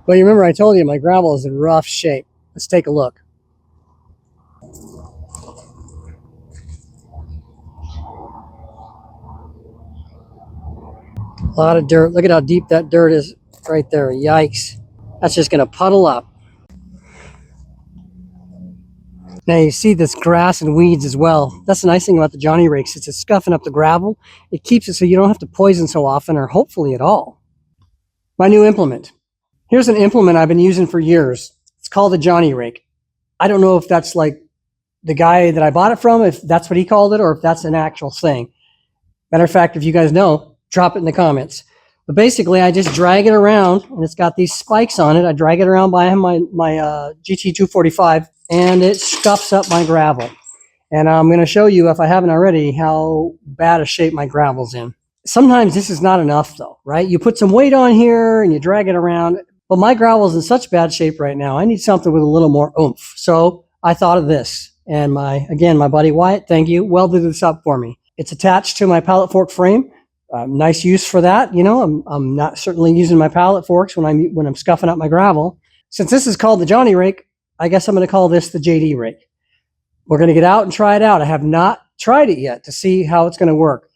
But you remember I told you my gravel is in rough shape. Let's take a look. A lot of dirt. Look at how deep that dirt is right there. Yikes. That's just going to puddle up. Now you see this grass and weeds as well. That's the nice thing about the Johnny Rake. Since it's scuffing up the gravel, it keeps it so you don't have to poison so often, or hopefully at all. My new implement. Here's an implement I've been using for years. It's called the Johnny Rake. I don't know if that's like the guy that I bought it from, if that's what he called it, or if that's an actual thing. Matter of fact, if you guys know, drop it in the comments. But basically, I just drag it around, and it's got these spikes on it. I drag it around by my GT245, and it scuffs up my gravel. And I'm going to show you, if I haven't already, how bad a shape my gravel's in. Sometimes this is not enough, though, right? You put some weight on here, and you drag it around. But my gravel's in such bad shape right now, I need something with a little more oomph. So I thought of this. And my buddy WYATT, thank you, welded this up for me. It's attached to my pallet fork frame. Nice use for that. You know, I'm not certainly using my pallet forks when I'm scuffing up my gravel. Since this is called the Johnny Rake, I guess I'm going to call this the JD Rake. We're going to get out and try it out. I have not tried it yet to see how it's going to work.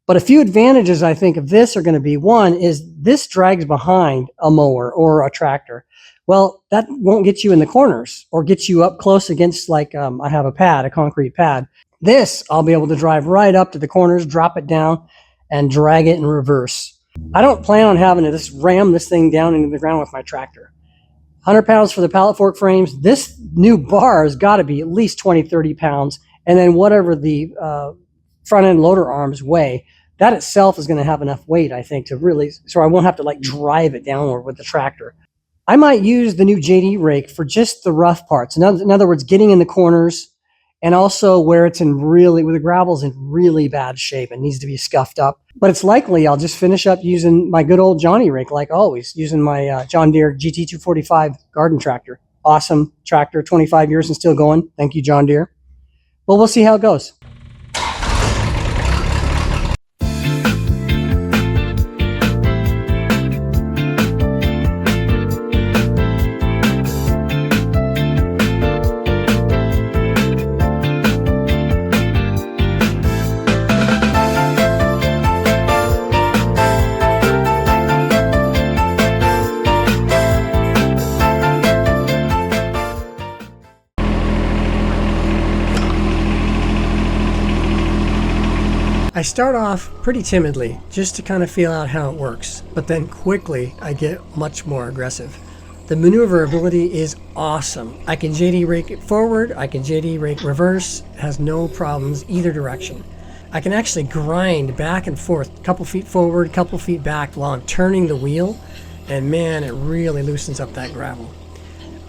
But a few advantages I think of this are going to be, one is this drags behind a mower or a tractor. Well, that won't get you in the corners or get you up close against, like I have a concrete pad. This, I'll be able to drive right up to the corners, drop it down, and drag it in reverse. I don't plan on having to just ram this thing down into the ground with my tractor. 100 pounds for the pallet fork frames. This new bar has got to be at least 20, 30 pounds. And then whatever the front end loader arms weigh, that itself is going to have enough weight, I think, to really, so I won't have to like drive it downward with the tractor. I might use the new JD Rake for just the rough parts. In other words, getting in the corners, and also where it's where the gravel's in really bad shape and needs to be scuffed up. But it's likely I'll just finish up using my good old Johnny Rake, like always, using my John Deere GT245 garden tractor. Awesome tractor, 25 years and still going. Thank you, John Deere. Well, we'll see how it goes. I start off pretty timidly, just to kind of feel out how it works, but then quickly I get much more aggressive. The maneuverability is awesome. I can JD Rake it forward, I can JD Rake reverse, it has no problems either direction. I can actually grind back and forth, a couple feet forward, a couple feet back while I'm turning the wheel, and man, it really loosens up that gravel.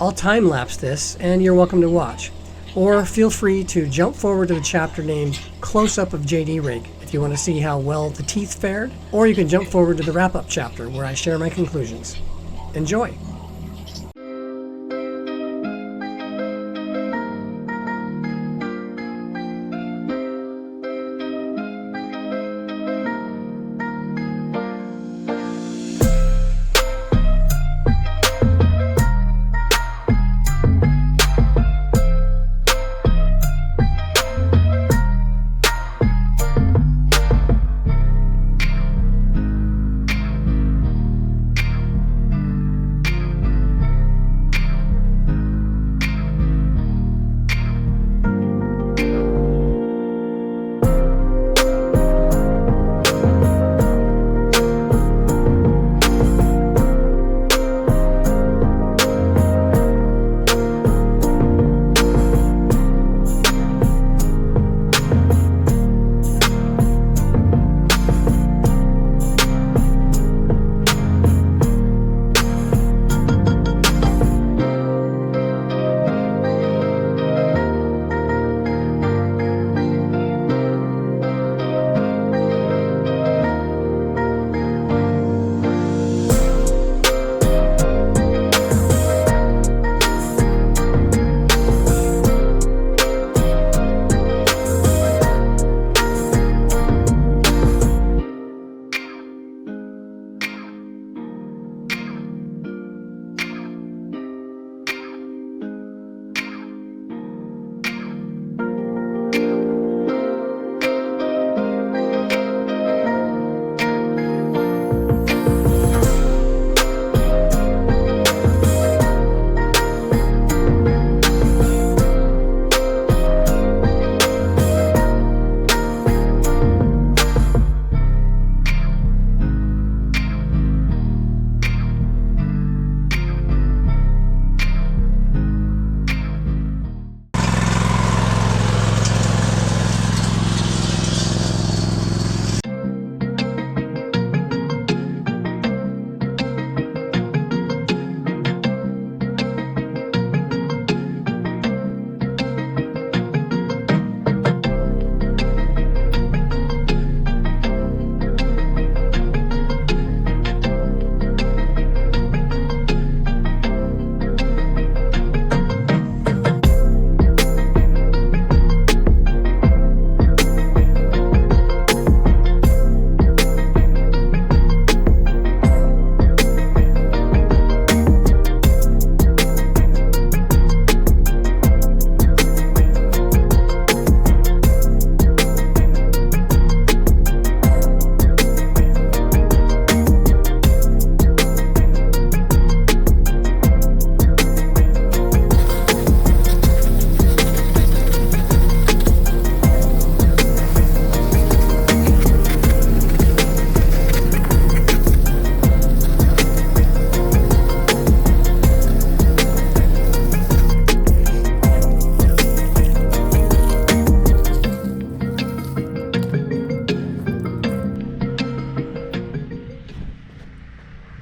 I'll time lapse this, and you're welcome to watch. Or feel free to jump forward to the chapter named Close Up of JD Rake if you want to see how well the teeth fared, or you can jump forward to the wrap-up chapter where I share my conclusions. Enjoy!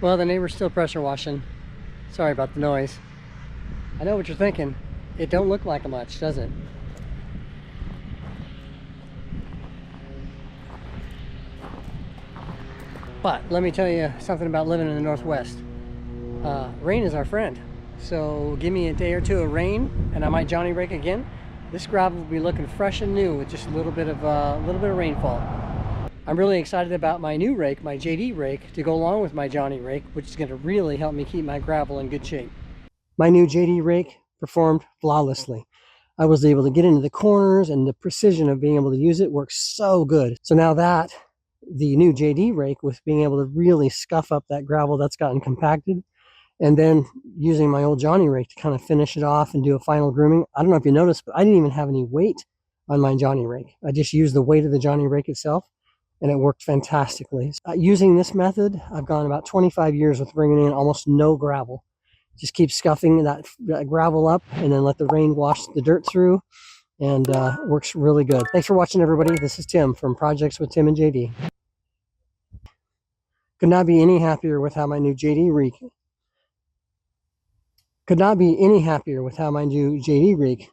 Well, the neighbor's still pressure washing. Sorry about the noise. I know what you're thinking. It don't look like much, does it? But let me tell you something about living in the Northwest. Rain is our friend. So give me a day or two of rain and I might Johnny rake again. This gravel will be looking fresh and new with just a little bit of rainfall. I'm really excited about my new rake, my JD rake, to go along with my Johnny rake, which is going to really help me keep my gravel in good shape. My new JD rake performed flawlessly. I was able to get into the corners, and the precision of being able to use it works so good. So now that the new JD rake, with being able to really scuff up that gravel that's gotten compacted, and then using my old Johnny rake to kind of finish it off and do a final grooming. I don't know if you noticed, but I didn't even have any weight on my Johnny rake. I just used the weight of the Johnny rake itself, and it worked fantastically. Using this method, I've gone about 25 years with bringing in almost no gravel. Just keep scuffing that gravel up and then let the rain wash the dirt through, and it works really good. Thanks for watching, everybody. This is Tim from Projects with Tim and JD. Could not be any happier with how my new JD rake Could not be any happier with how my new JD rake